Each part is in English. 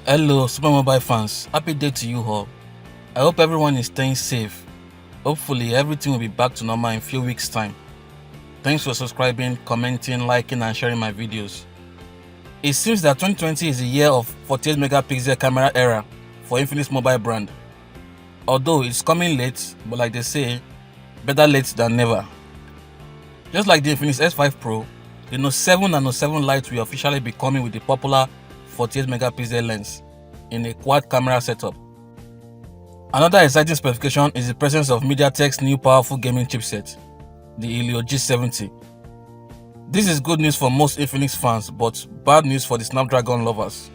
Hello, supermobile fans. Happy day to you all. I hope everyone is staying safe. Hopefully, everything will be back to normal in a few weeks' time. Thanks for subscribing, commenting, liking, and sharing my videos. It seems that 2020 is the year of 48 megapixel camera era for Infinix mobile brand. Although it's coming late, but like they say, better late than never. Just like the Infinix S5 Pro, the Note 7 and Note 7 Lite will officially be coming with the popular 48 megapixel lens in a quad camera setup. Another exciting specification is the presence of MediaTek's new powerful gaming chipset, the Helio G70. This is good news for most Infinix fans, but bad news for the Snapdragon lovers.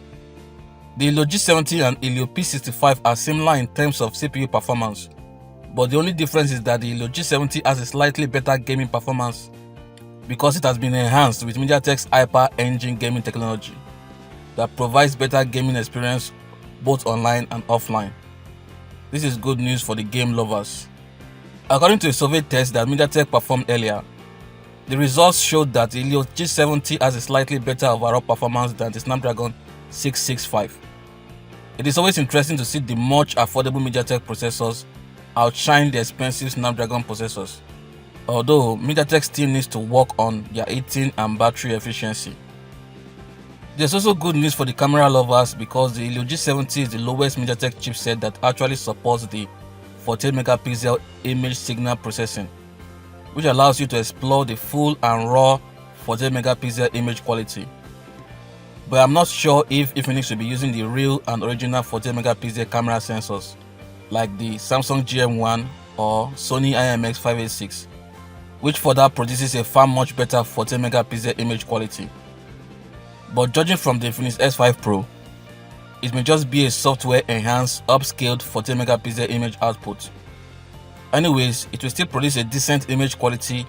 The Helio G70 and Helio P65 are similar in terms of CPU performance, but the only difference is that the Helio G70 has a slightly better gaming performance because it has been enhanced with MediaTek's Hyper Engine gaming technology that provides better gaming experience both online and offline. This is good news for the game lovers. According to a survey test that MediaTek performed earlier, the results showed that the Helio G70 has a slightly better overall performance than the Snapdragon 665. It is always interesting to see the much affordable MediaTek processors outshine the expensive Snapdragon processors, although MediaTek still needs to work on their heating and battery efficiency. There's also good news for the camera lovers because the Helio G70 is the lowest MediaTek chipset that actually supports the 48 megapixel image signal processing, which allows you to explore the full and raw 48 megapixel image quality. But I'm not sure if Infinix will be using the real and original 48 megapixel camera sensors like the Samsung GM1 or Sony IMX586, which further produces a far much better 48 megapixel image quality. But judging from the Infinix S5 Pro, it may just be a software enhanced upscaled 48 megapixel image output. Anyways, it will still produce a decent image quality,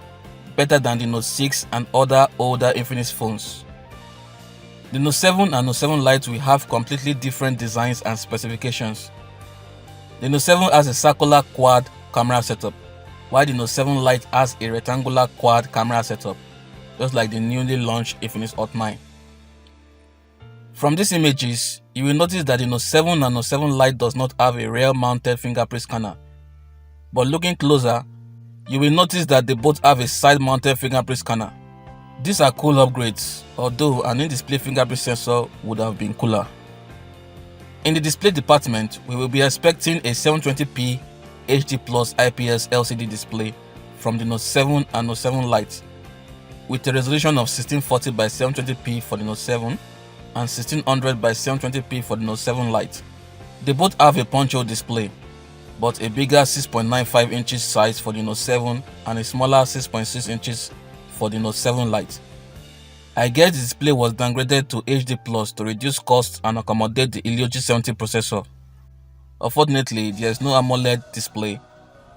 better than the Note 6 and other older Infinix phones. The Note 7 and Note 7 Lite will have completely different designs and specifications. The Note 7 has a circular quad camera setup, while the Note 7 Lite has a rectangular quad camera setup, just like the newly launched Infinix NOTE 9. From these images, you will notice that the Note 7 and Note 7 Lite does not have a rear-mounted fingerprint scanner. But looking closer, you will notice that they both have a side-mounted fingerprint scanner. These are cool upgrades, although an in-display fingerprint sensor would have been cooler. In the display department, we will be expecting a 720p HD Plus IPS LCD display from the Note 7 and Note 7 Lite, with a resolution of 1640 by 720p for the Note 7 and 1600 by 720p for the Note 7 Lite. They both have a punch-hole display, but a bigger 6.95 inches size for the Note 7 and a smaller 6.6 inches for the Note 7 Lite. I guess the display was downgraded to HD Plus to reduce costs and accommodate the Helio G70 processor. Unfortunately, there is no AMOLED display,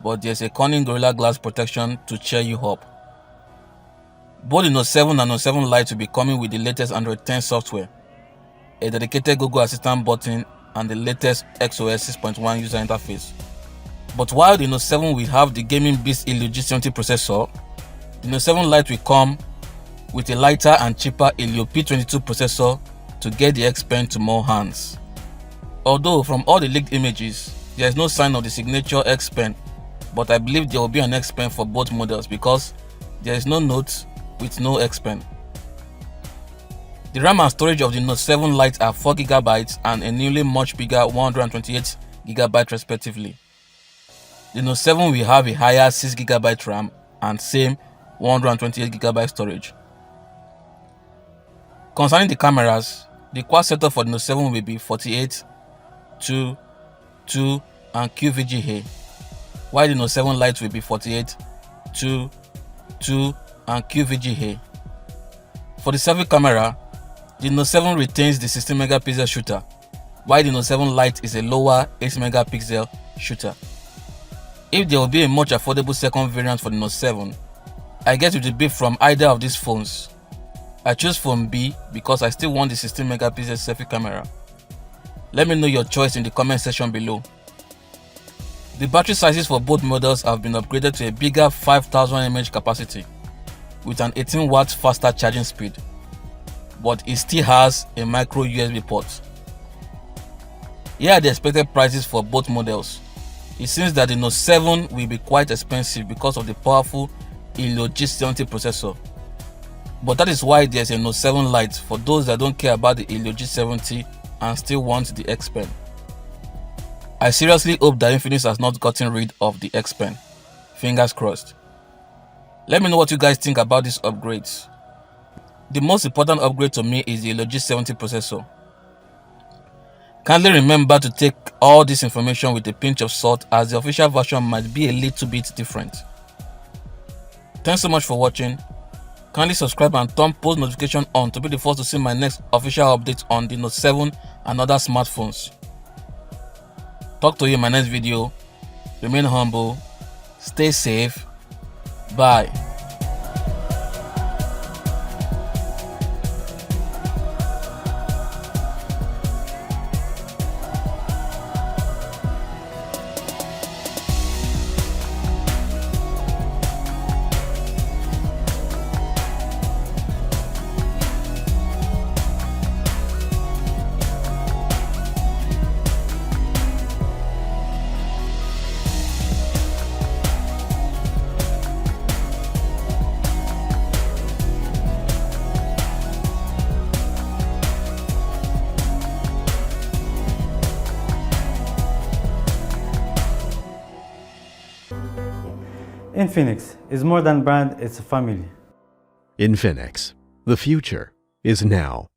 but there is a Corning Gorilla Glass protection to cheer you up. Both the Note 7 and Note 7 Lite will be coming with the latest Android 10 software, a dedicated Google Assistant button, and the latest XOS 6.1 user interface. But while the Note 7 will have the gaming beast Helio G70 processor, the Note 7 Lite will come with a lighter and cheaper Helio P22 processor to get the X Pen to more hands. Although from all the leaked images, there is no sign of the signature X Pen, but I believe there will be an X Pen for both models because there is no Note with no X Pen. The RAM and storage of the Note 7 Lite are 4GB and a newly much bigger 128GB respectively. The Note 7 will have a higher 6GB RAM and same 128GB storage. Concerning the cameras, the quad setup for the Note 7 will be 48, 2, 2 and QVGA, while the Note 7 Lite will be 48, 2, 2 and QVGA. For the selfie camera, the Note 7 retains the 16 megapixel shooter, while the Note 7 Lite is a lower 8 megapixel shooter. If there will be a much affordable second variant for the Note 7, I guess it will be from either of these phones. I choose phone B because I still want the 16 megapixel selfie camera. Let me know your choice in the comment section below. The battery sizes for both models have been upgraded to a bigger 5000 mAh capacity with an 18 watts faster charging speed, but it still has a micro USB port. Here are the expected prices for both models. It seems that the Note 7 will be quite expensive because of the powerful Helio G70 processor. But that is why there's a Note 7 Lite for those that don't care about the Helio G70 and still want the X Pen. I seriously hope that Infinix has not gotten rid of the X Pen. Fingers crossed. Let me know what you guys think about these upgrades. The most important upgrade to me is the Helio G70 processor. Kindly remember to take all this information with a pinch of salt, as the official version might be a little bit different. Thanks so much for watching. Kindly subscribe and turn post notification on to be the first to see my next official update on the Note 7 and other smartphones. Talk to you in my next video. Remain humble, stay safe, bye. Infinix is more than brand, it's a family. Infinix. The future is now.